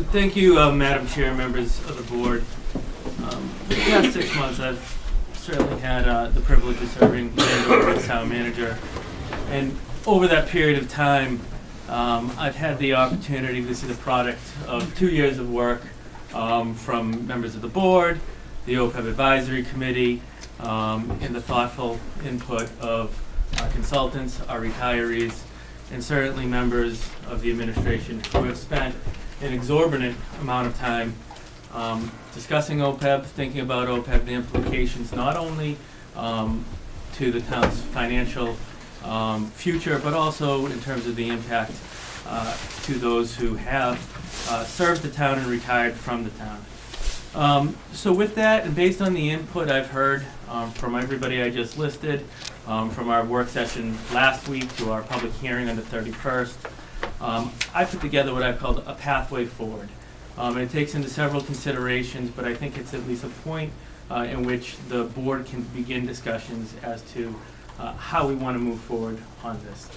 So thank you, Madam Chair, members of the board. For the past 6 months, I've certainly had the privilege of serving as town manager. And over that period of time, I've had the opportunity, this is a product of 2 years of work from members of the board, the OPEB advisory committee, and the thoughtful input of our consultants, our retirees, and certainly members of the administration who have spent an exorbitant amount of time discussing OPEB, thinking about OPEB, the implications not only to the town's financial future, but also in terms of the impact to those who have served the town and retired from the town. So with that, and based on the input I've heard from everybody I just listed, from our work session last week to our public hearing on the 31st, I put together what I've called a pathway forward. And it takes into several considerations, but I think it's at least a point in which the board can begin discussions as to how we want to move forward on this.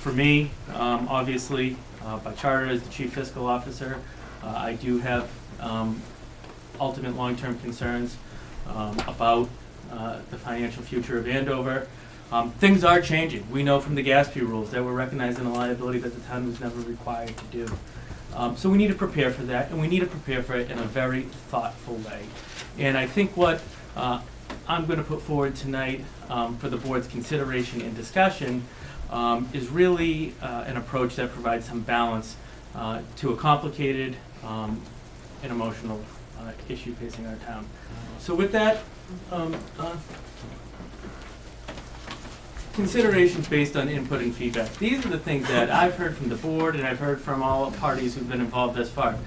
For me, obviously, by charter as the Chief Fiscal Officer, I do have ultimate long-term concerns about the financial future of Andover. Things are changing. We know from the GASP rules that we're recognizing a liability that the town was never required to do. So we need to prepare for that, and we need to prepare for it in a very thoughtful way. And I think what I'm going to put forward tonight for the board's consideration and discussion is really an approach that provides some balance to a complicated and emotional issue facing our town. So with that, considerations based on input and feedback. These are the things that I've heard from the board and I've heard from all parties who've been involved thus far.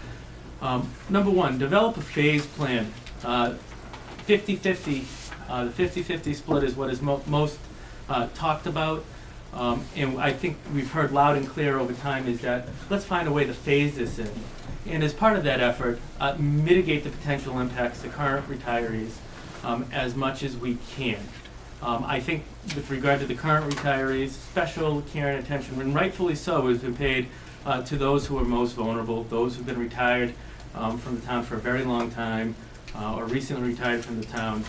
Number one, develop a phase plan. 50-50, the 50-50 split is what is most talked about. And I think we've heard loud and clear over time is that let's find a way to phase this in. And as part of that effort, mitigate the potential impacts to current retirees as much as we can. I think with regard to the current retirees, special care and attention, and rightfully so, has been paid to those who are most vulnerable, those who've been retired from the town for a very long time, or recently retired from the town,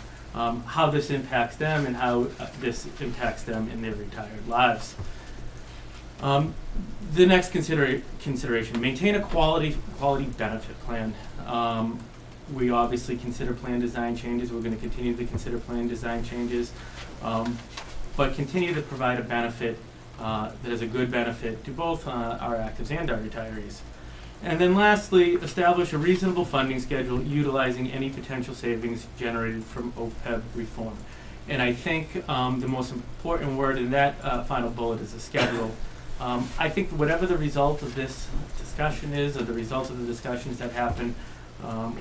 how this impacts them and how this impacts them in their retired lives. The next consideration, maintain a quality benefit plan. We obviously consider plan design changes. We're going to continue to consider plan design changes, but continue to provide a benefit that is a good benefit to both our actives and our retirees. And then lastly, establish a reasonable funding schedule utilizing any potential savings generated from OPEB reform. And I think the most important word in that final bullet is a schedule. I think whatever the result of this discussion is, or the results of the discussions that happen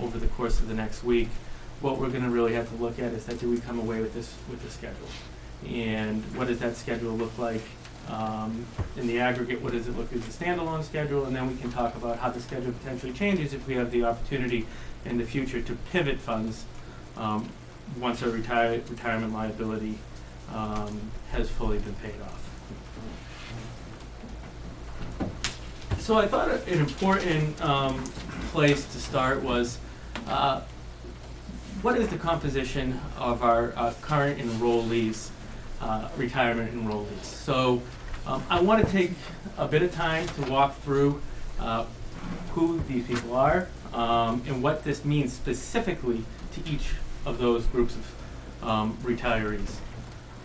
over the course of the next week, what we're going to really have to look at is that do we come away with this schedule, and what does that schedule look like in the aggregate? What does it look as a standalone schedule? And then we can talk about how the schedule potentially changes if we have the opportunity in the future to pivot funds once our retirement liability has fully been paid off. So I thought an important place to start was what is the composition of our current enrollees, retirement enrollees. So I want to take a bit of time to walk through who these people are and what this means specifically to each of those groups of retirees.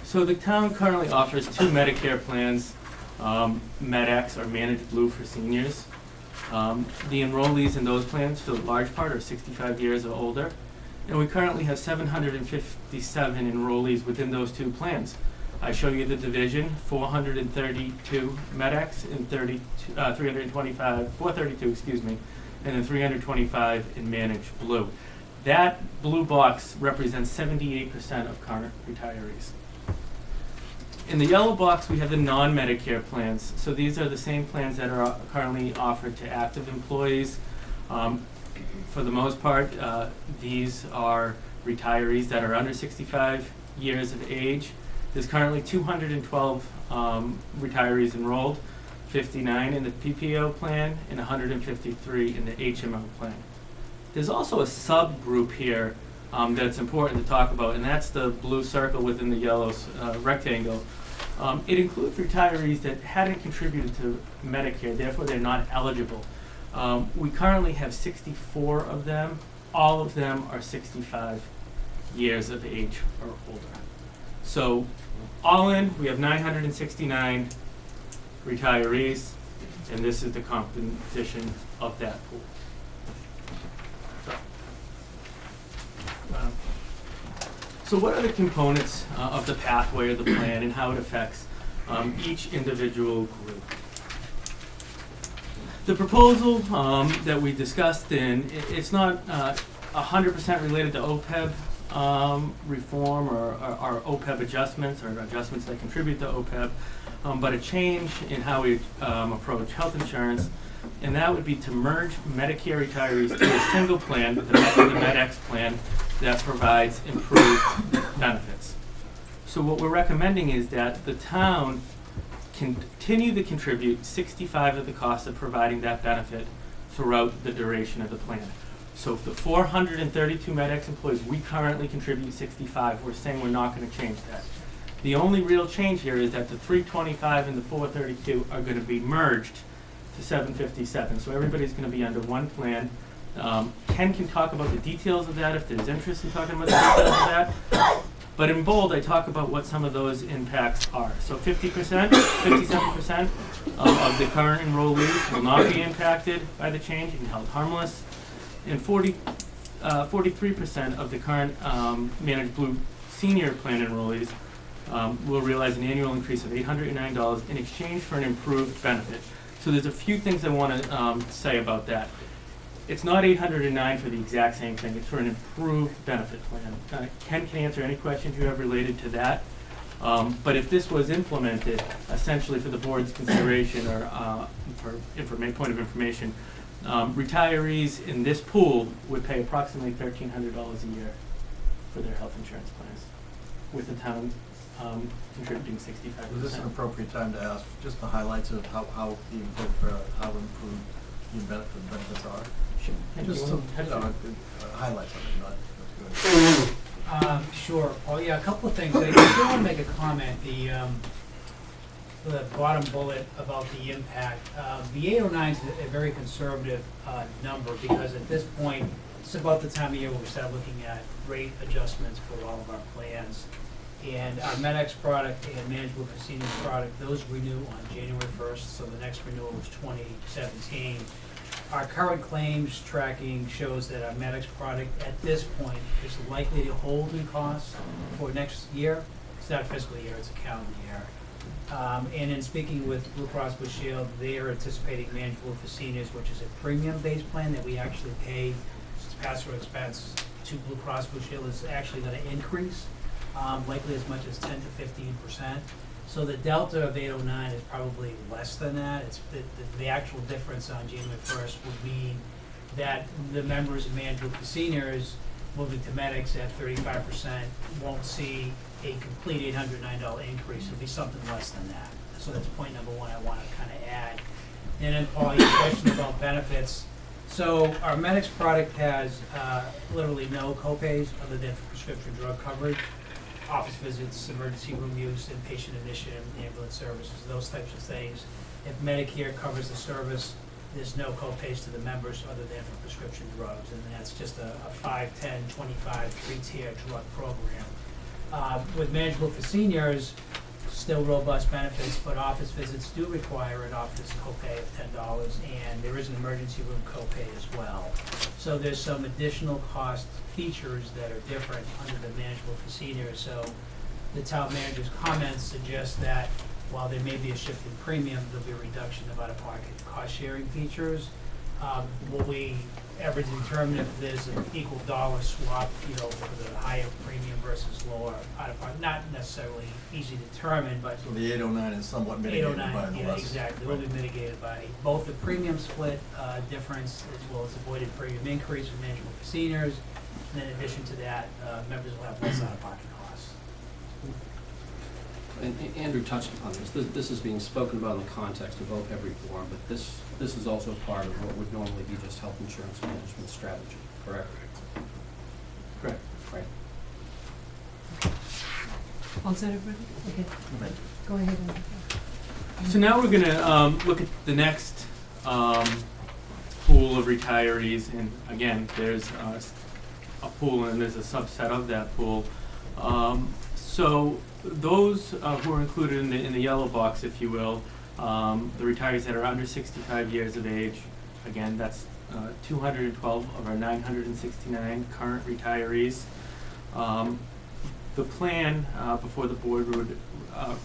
So the town currently offers 2 Medicare plans, MedX, or Managed Blue for seniors. The enrollees in those plans, for the large part, are 65 years or older. And we currently have 757 enrollees within those 2 plans. I show you the division, 432 MedX and 432, excuse me, and then 325 in Managed Blue. That blue box represents 78% of current retirees. In the yellow box, we have the non-Medicare plans. So these are the same plans that are currently offered to active employees. For the most part, these are retirees that are under 65 years of age. There's currently 212 retirees enrolled. 59 in the PPO plan, and 153 in the HMO plan. There's also a subgroup here that's important to talk about, and that's the blue circle within the yellow rectangle. It includes retirees that hadn't contributed to Medicare, therefore they're not eligible. We currently have 64 of them. All of them are 65 years of age or older. So all in, we have 969 retirees, and this is the composition of that pool. So what are the components of the pathway of the plan and how it affects each individual group? The proposal that we discussed it's not 100% related to OPEB reform or OPEB adjustments or adjustments that contribute to OPEB, but a change in how we approach health insurance, and that would be to merge Medicare retirees to a single plan, the MedX plan, that provides improved benefits. So what we're recommending is that the town continue to contribute 65 of the cost of providing that benefit throughout the duration of the plan. So if the 432 MedX employees, we currently contribute 65, we're saying we're not going to change that. The only real change here is that the 325 and the 432 are going to be merged to 757. So everybody's going to be under one plan. Ken can talk about the details of that if there's interest in talking about the details of that. But in bold, I talk about what some of those impacts are. So 50%, 57% of the current enrollees will not be impacted by the change and held harmless. And 43% of the current Managed Blue Senior Plan enrollees will realize an annual increase of $809 in exchange for an improved benefit. So there's a few things I want to say about that. It's not $809 for the exact same thing. It's for an improved benefit plan. Ken can answer any questions you have related to that. But if this was implemented, essentially for the board's consideration or for point of information, retirees in this pool would pay approximately $1,300 a year for their health insurance plans, with the town contributing 65%. Is this an appropriate time to ask just the highlights of how improved the benefits are? Sure. Just some highlights of it, not good. Sure. Well, yeah, a couple of things. I do want to make a comment. The bottom bullet about the impact. The 809 is a very conservative number because at this point, it's about the time of year when we start looking at rate adjustments for all of our plans. And our MedX product and Managed Blue for Seniors product, those renew on January 1st, so the next renewal is 2017. Our current claims tracking shows that our MedX product at this point is likely to hold in costs for next year. It's not a fiscal year, it's a calendar year. And in speaking with Blue Cross Blue Shield, they are anticipating Managed Blue for Seniors, which is a premium-based plan that we actually pay as pass-through expense to Blue Cross Blue Shield, is actually going to increase, likely as much as 10 to 15%. So the delta of 809 is probably less than that. It's the actual difference on January 1st would mean that the members of Managed Blue for Seniors moving to MedX at 35% won't see a complete $809 increase. It'll be something less than that. So that's point number one I want to kind of add. And then, Paul, your question about benefits. So our MedX product has literally no copays other than for prescription drug coverage, office visits, emergency room use, inpatient admission, ambulance services, those types of things. If Medicare covers the service, there's no copays to the members other than for prescription drugs, and that's just a 5, 10, 25, three-tier drug program. With Managed Blue for Seniors, still robust benefits, but office visits do require an office copay of $10, and there is an emergency room copay as well. So there's some additional cost features that are different under the Managed Blue for Seniors. So the town manager's comments suggest that while there may be a shift in premium, there'll be a reduction of out-of-pocket cost-sharing features. Will we ever determine if there's an equal dollar swap, for the higher premium versus lower out-of-pocket? Not necessarily easy to determine, but So the 809 is somewhat mitigated by the less. Exactly. It will be mitigated by both the premium split difference as well as avoided premium increase for Managed Blue for Seniors. And in addition to that, members will have less out-of-pocket costs. and Andrew touched upon this. This is being spoken about in the context of OPEB reform, but this is also part of what would normally be just health insurance management strategy, correct? Correct. Right. All set, everybody? Okay, go ahead. So now we're gonna look at the next pool of retirees, and again, there's a pool and there's a subset of that pool. So those who are included in the yellow box, if you will, the retirees that are under 65 years of age, again, that's 212 of our 969 current retirees. The plan before the board would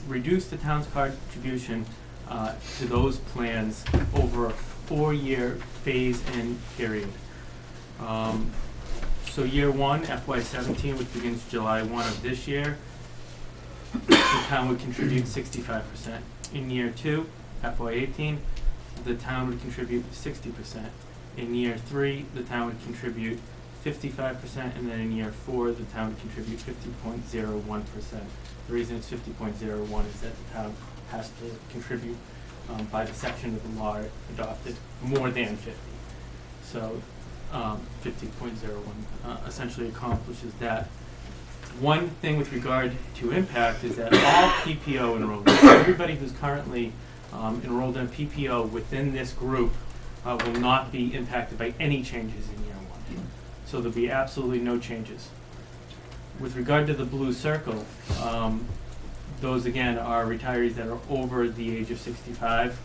reduce the town's contribution to those plans over a 4-year phase-in period. So year one, FY17, which begins July 1 of this year, the town would contribute 65%. In year two, FY18, the town would contribute 60%. In year three, the town would contribute 55%, and then in year four, the town would contribute 50.01%. The reason it's 50.01 is that the town has to contribute by the section of the law adopted more than 50. So 50.01 essentially accomplishes that. One thing with regard to impact is that all PPO enrollment, everybody who's currently enrolled in PPO within this group will not be impacted by any changes in year one. So there'll be absolutely no changes. With regard to the blue circle, those again are retirees that are over the age of 65.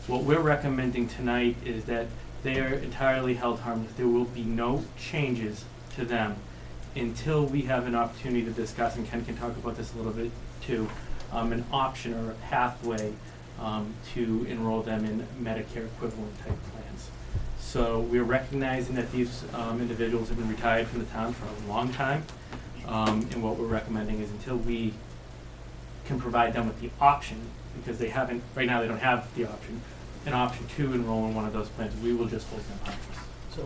What we're recommending tonight is that they are entirely held harmless. There will be no changes to them until we have an opportunity to discuss, and Ken can talk about this a little bit too, an option or a pathway to enroll them in Medicare equivalent type plans. So we're recognizing that these individuals have been retired from the town for a long time, and what we're recommending is until we can provide them with the option, because they haven't, right now they don't have the option, an option to enroll in one of those plans, we will just hold them harmless. So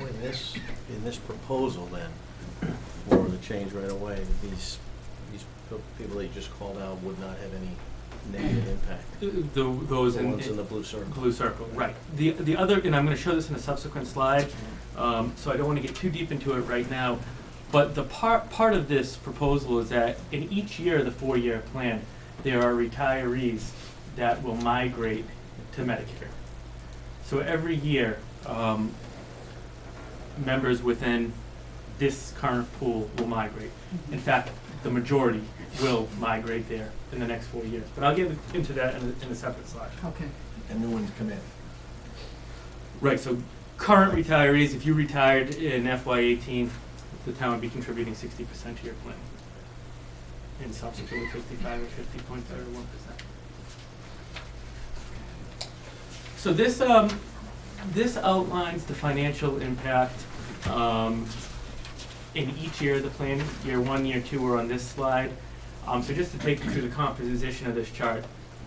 in this proposal then, for the change right away, these people that you just called out would not have any negative impact? Those The in ones in the blue circle? Blue circle, right. The other, and I'm going to show this in a subsequent slide, so I don't want to get too deep into it right now, but the part of this proposal is that in each year of the 4-year plan, there are retirees that will migrate to Medicare. So every year, members within this current pool will migrate. In fact, the majority will migrate there in the next 4 years. But I'll get into that in a separate slide. Okay. And new ones come in. Right, so current retirees, if you retired in FY18, the town would be contributing 60% to your plan. And subsequently 55 or 50.31%. So this outlines the financial impact in each year of the plan. Year one, year two are on this slide. So just to take you through the composition of this chart,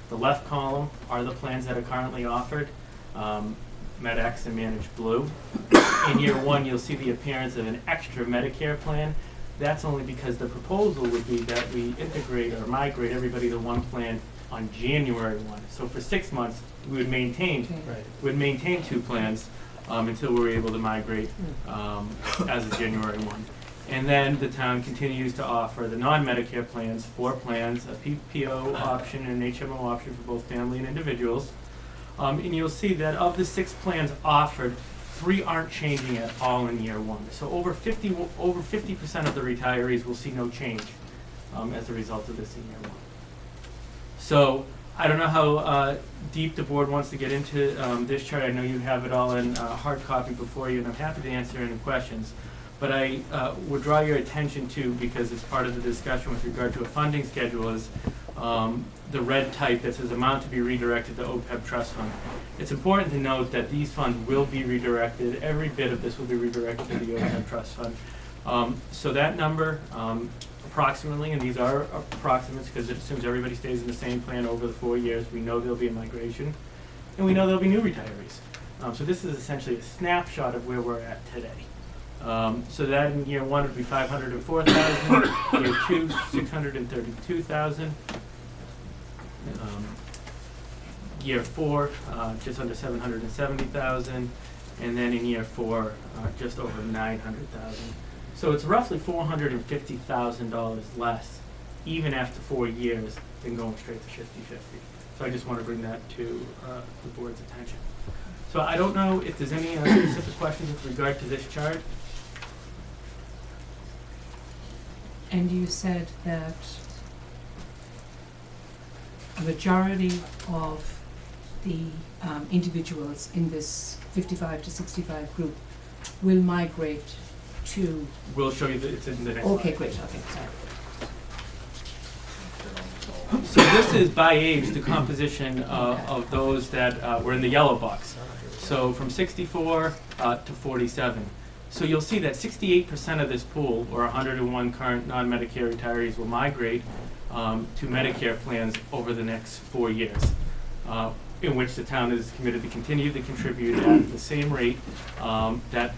the left column are the plans that are currently offered, MedX and Managed Blue. In year one, you'll see the appearance of an extra Medicare plan. That's only because the proposal would be that we integrate or migrate everybody to one plan on January 1. So for 6 months, we would maintain 2 plans until we're able to migrate as of January 1. And then the town continues to offer the non-Medicare plans, 4 plans, a PPO option and an HMO option for both family and individuals. And you'll see that of the 6 plans offered, 3 aren't changing at all in year one. So over 50% of the retirees will see no change as a result of this in year one. So I don't know how deep the board wants to get into this chart. I know you have it all in hard copy before you, and I'm happy to answer any questions. But I would draw your attention to, because it's part of the discussion with regard to a funding schedule, is the red type that says amount to be redirected to OPEB trust fund. It's important to note that these funds will be redirected. Every bit of this will be redirected to the OPEB trust fund. So that number, approximately, and these are approximates because it assumes everybody stays in the same plan over the 4 years. We know there'll be a migration, and we know there'll be new retirees. So this is essentially a snapshot of where we're at today. So that in year one would be 504,000, year two, 632,000, Year 4, just under 770,000, and then in year 4, just over 900,000. So it's roughly $450,000 less, even after 4 years, than going straight to 50/50. So I just want to bring that to the board's attention. So I don't know if there's any specific questions with regard to this chart. And you said that a majority of the individuals in this 55 to 65 group will migrate to, We'll show you that it's in the next okay, slide. great, okay, sorry. So this is by age, the composition of those that were in the yellow box. So from 64 to 47. So you'll see that 68% of this pool, or 101 current non-Medicare retirees, will migrate to Medicare plans over the next 4 years, in which the town is committed to continue to contribute at the same rate that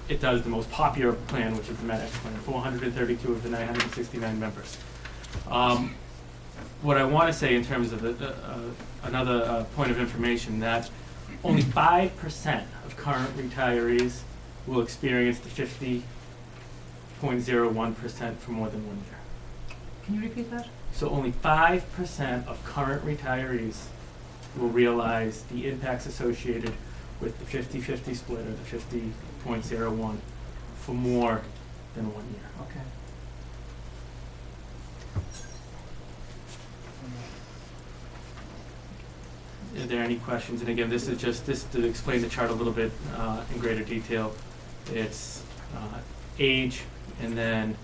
it does the most popular plan, which is the MedX plan, 432 of the 969 members. What I want to say in terms of another point of information, that only 5% of current retirees will experience the 50.01% for more than 1 year. Can you repeat that? So only 5% of current retirees will realize the impacts associated with the 50-50 split, or the 50.01, for more than 1 year. Okay. Are there any questions? And again, this is just to explain the chart a little bit in greater detail. It's age, and then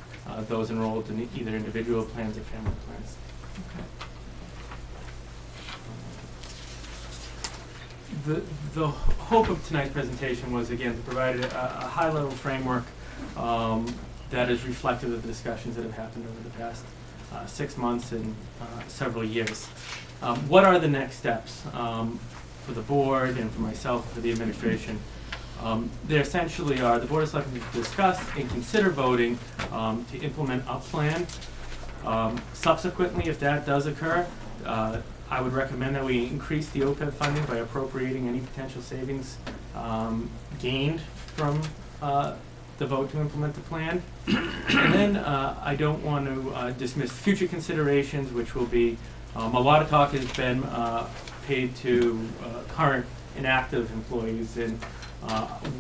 those enrolled in either individual plans or family plans. Okay. The hope of tonight's presentation was, again, to provide a high-level framework that is reflective of the discussions that have happened over the past 6 months and several years. What are the next steps for the board and for myself, for the administration? They essentially are: the Board of Selectmen to discuss and consider voting to implement a plan. Subsequently, if that does occur, I would recommend that we increase the OPEB funding by appropriating any potential savings gained from the vote to implement the plan. And then I don't want to dismiss future considerations, which will be a lot of talk has been paid to current inactive employees, and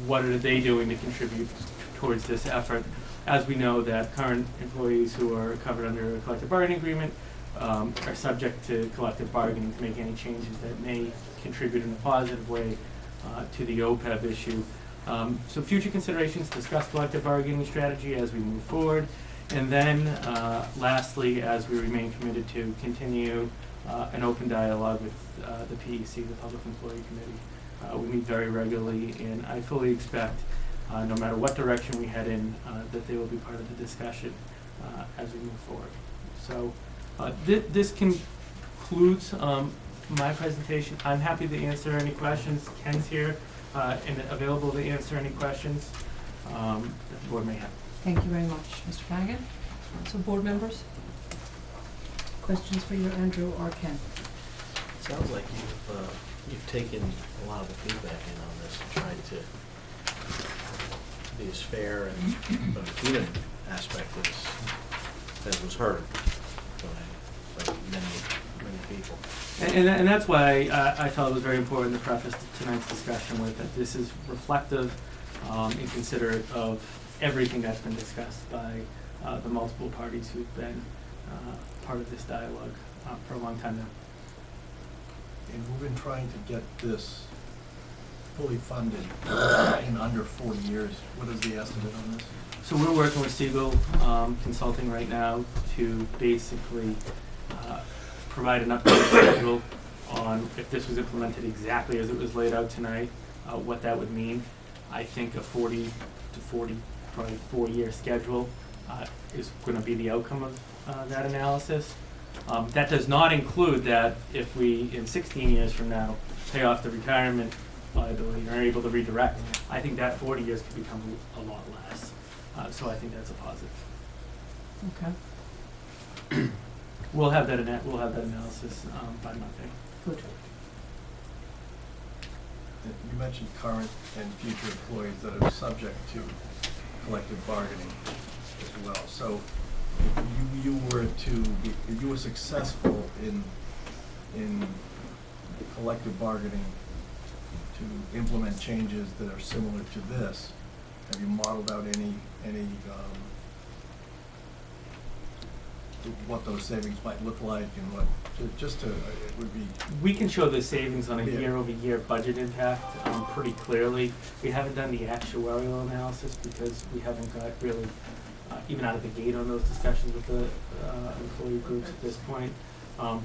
what are they doing to contribute towards this effort. As we know, that current employees who are covered under a collective bargaining agreement are subject to collective bargaining to make any changes that may contribute in a positive way to the OPEB issue. So future considerations, discuss collective bargaining strategy as we move forward. And then lastly, as we remain committed to continue an open dialogue with the PEC, the Public Employee Committee. We meet very regularly, and I fully expect, no matter what direction we head in, that they will be part of the discussion as we move forward. So this concludes my presentation. I'm happy to answer any questions. Ken's here and available to answer any questions that the board may have. Thank you very much, Mr. Flanagan. So, board members, questions for you, Andrew or Ken? Sounds like you've taken a lot of the feedback in on this and tried to be as fair and even aspect as was heard by many people. And that's why I felt it was very important to preface tonight's discussion with that this is reflective and considerate of everything that's been discussed by the multiple parties who've been part of this dialogue for a long time now. And we've been trying to get this fully funded in under 4 years. What is the estimate on this? So we're working with Siegel Consulting right now to basically provide an updated schedule on if this was implemented exactly as it was laid out tonight, what that would mean. I think a 40 to 40, probably 4-year schedule is going to be the outcome of that analysis. That does not include that if we, in 16 years from now, pay off the retirement liability and are able to redirect, I think that 40 years could become a lot less. So I think that's a positive. Okay. We'll have that analysis by Monday. Good. You mentioned current and future employees that are subject to collective bargaining as well. So if you were successful in collective bargaining to implement changes that are similar to this, have you modeled out any what those savings might look like and what, it would be. We can show the savings on a Yeah. year-over-year budget impact pretty clearly. We haven't done the actuarial analysis because we haven't got really even out of the gate on those discussions with the employee groups at this point.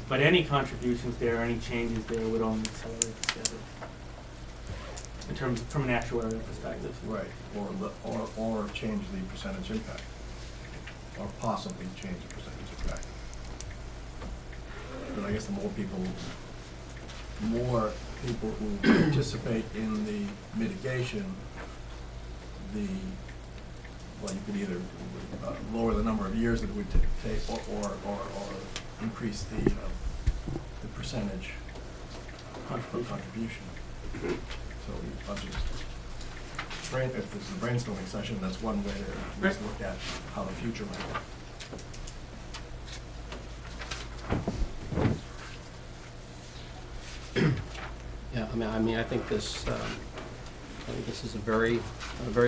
But any contributions there, any changes there would only accelerate the schedule in terms from an actuarial perspective. Right, or change the percentage impact, or possibly change the percentage impact. But I guess the more people who participate in the mitigation, you could either lower the number of years that it would take, or increase the percentage contribution. So if this is a brainstorming session, that's one way to just look at how the future might look. Yeah, I mean, I think this is a very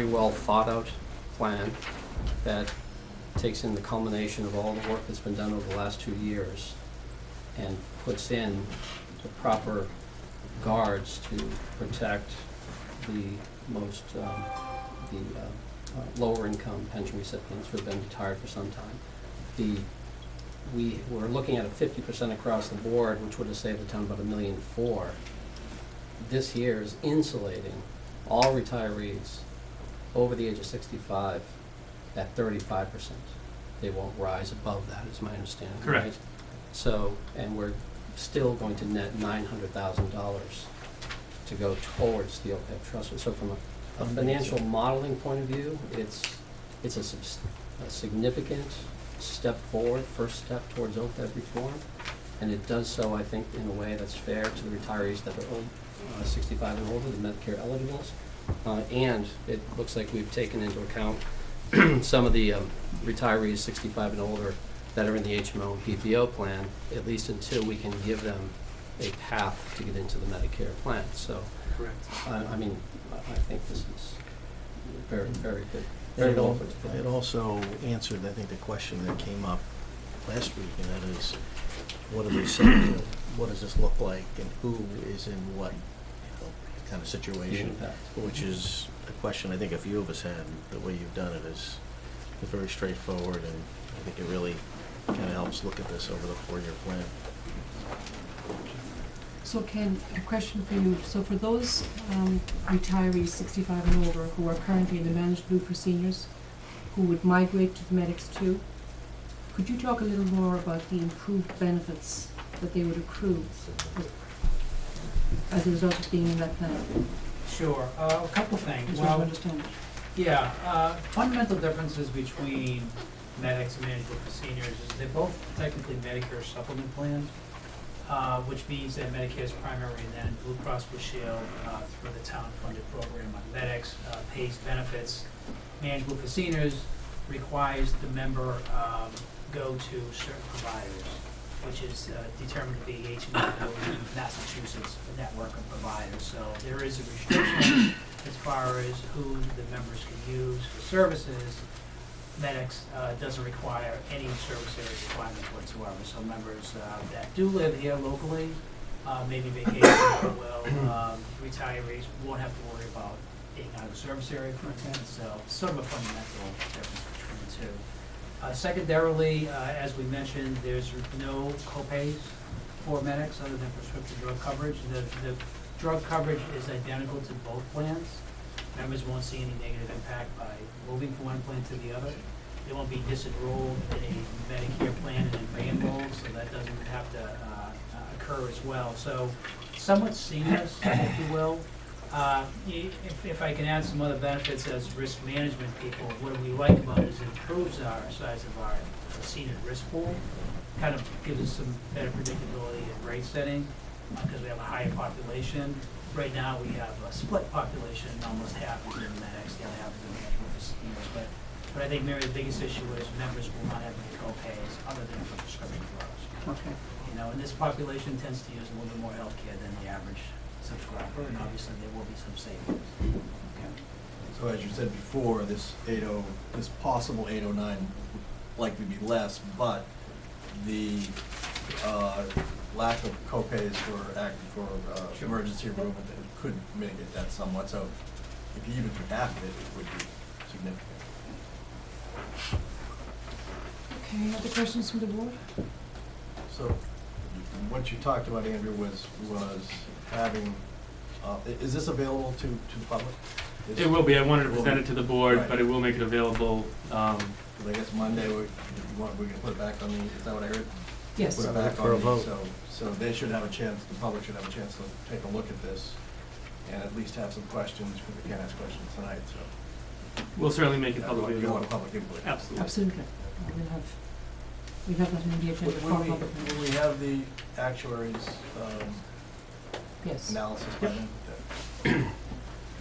well thought out plan that takes in the culmination of all the work that's been done over the last 2 years and puts in the proper guards to protect the most lower income pension recipients who have been retired for some time. We're looking at a 50% across the board, which would have saved the town about $1.4 million. This year is insulating all retirees over the age of 65 at 35%. They won't rise above that, is my understanding. Correct. Right? So, and we're still going to net $900,000 to go towards the OPEB trust. So from a financial modeling point of view, it's a significant step forward, first step towards OPEB reform, and it does so, I think, in a way that's fair to the retirees that are 65 and older, the Medicare eligibles, and it looks like we've taken into account some of the retirees 65 and older that are in the HMO and PPO plan, at least until we can give them a path to get into the Medicare plan. So, Correct. I mean, I think this is very, very good. And it also answered, I think, the question that came up last week, and that is, what do they say, what does this look like, and who is in what kind of situation? Impact. Which is a question I think a few of us had. The way you've done it is very straightforward, and I think it really kind of helps look at this over the 4-year plan. So Ken, a question for you. So for those retirees 65 and older who are currently in the managed blue for seniors, who would migrate to the Medics 2, could you talk a little more about the improved benefits that they would accrue as a result of being in that plan? Sure, a couple things. Just want to understand. Yeah, fundamental differences between medics and managed for seniors is they're both technically Medicare supplement plans, which means that Medicare is primary, and then Blue Cross Blue Shield through the town-funded program on medics pays benefits. Managed for seniors requires the member go to certain providers, which is determined to be HMO in Massachusetts, a network of providers. So there is a restriction as far as who the members can use for services. Medics doesn't require any service area requirements whatsoever. So members that do live here locally, maybe vacation, retirees won't have to worry about being out of the service area, for instance. So it's sort of a fundamental difference between the two. Secondarily, as we mentioned, there's no copays for medics other than prescription drug coverage. The drug coverage is identical to both plans. Members won't see any negative impact by moving from one plan to the other. They won't be disenrolled in a Medicare plan and then re-enrolled, so that doesn't have to occur as well. So somewhat seamless, if you will. If I can add some other benefits as risk management people, what we like about it is it improves our size of our senior risk pool. kind of gives us some better predictability in rate setting, because we have a higher population. Right now, we have a split population, almost half is in medics, the other half is in management for seniors. But I think, Mary, the biggest issue is members will not have any co-pays other than for prescription drugs. Okay. You know, and this population tends to use a little bit more healthcare than the average subscriber, and obviously there will be some savings. Okay. So as you said before, this possible 809 would likely be less, but the lack of co-pays for Sure. emergency room could mitigate that somewhat. So if you even took half of it, it would be significant. Okay, other questions from the board? So what you talked about, Andrew, was having, is this available to the public? It will be. I wanted to present it to the board, Right. but it will make it available. I guess Monday, we can put it back on the, is that what I heard? Yes. Put it back For a on the, vote. so they should have a chance, the public should have a chance to take a look at this and at least have some questions, because we can't ask questions tonight, so. We'll certainly make it Yeah, publicly we want available. public input. Absolutely. Absolutely. We'll have that on the agenda for public. Will we have the actuaries' Yes. analysis by then?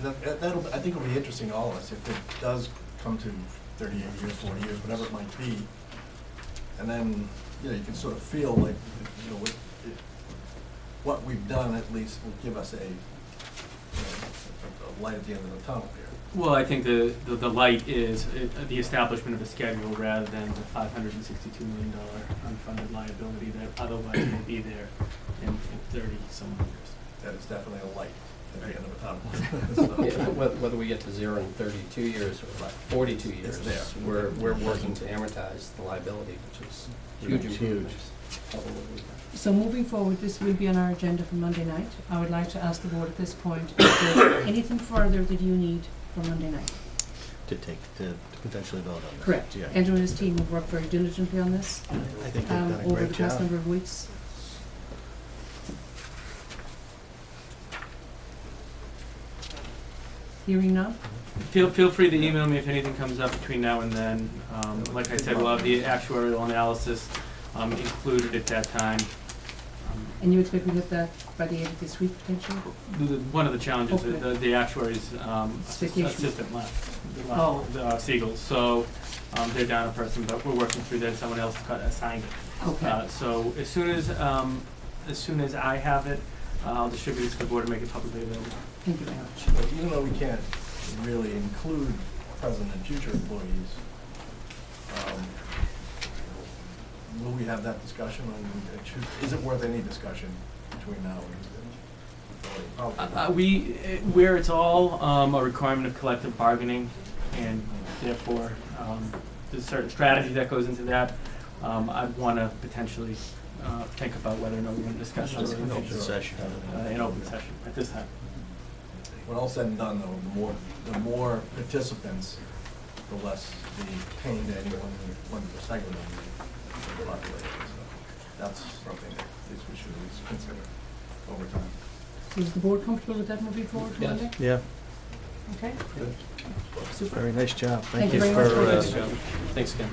That'll, I think it'll be interesting to all of us, if it does come to 38 years, 40 years, whatever it might be. And then, you know, you can sort of feel like, you know, what we've done at least will give us a light at the end of the tunnel here. Well, I think the light is the establishment of a schedule rather than the $562 million unfunded liability that otherwise will be there in 30-some years. That is definitely a light at the end of a tunnel. Yeah, So, whether we get to 0 in 32 years or 42 years, there. we're working to amortize the liability, which is huge Huge. improvements. So moving forward, this will be on our agenda for Monday night. I would like to ask the board at this point, is there anything further that you need for Monday night? To potentially vote on this. Correct. Yeah. Andrew and his team have worked very diligently on this I think they've done a over great the past job. number of weeks. Hearing none? Feel free to email me if anything comes up between now and then. Like I said, we'll have the actuarial analysis included at that time. And you expect to get that by the end of this week potentially? One of the challenges, Okay. the actuary's It's vacation. assistant left, Oh. Siegel. So they're down a person, but we're working through that. Someone else got assigned it. Okay. So as soon as I have it, I'll distribute it to the board and make it publicly available. Thank you very much. But even though we can't really include present and future employees, will we have that discussion is it worth any discussion between now and? Probably not. Where it's all a requirement of collective bargaining, and therefore there's a certain strategy that goes into that. I'd want to potentially think about whether or not we want to discuss it Sure. in Open session. open session at this time. When all said and done, though, the more participants, the less the pain to anyone one segment of the population. So that's something that we should at least consider over time. So is the board comfortable with that moving forward to Yes. Monday? Yeah, Okay, super. very nice job. Thank Thank you you very much for, for this. Thanks again.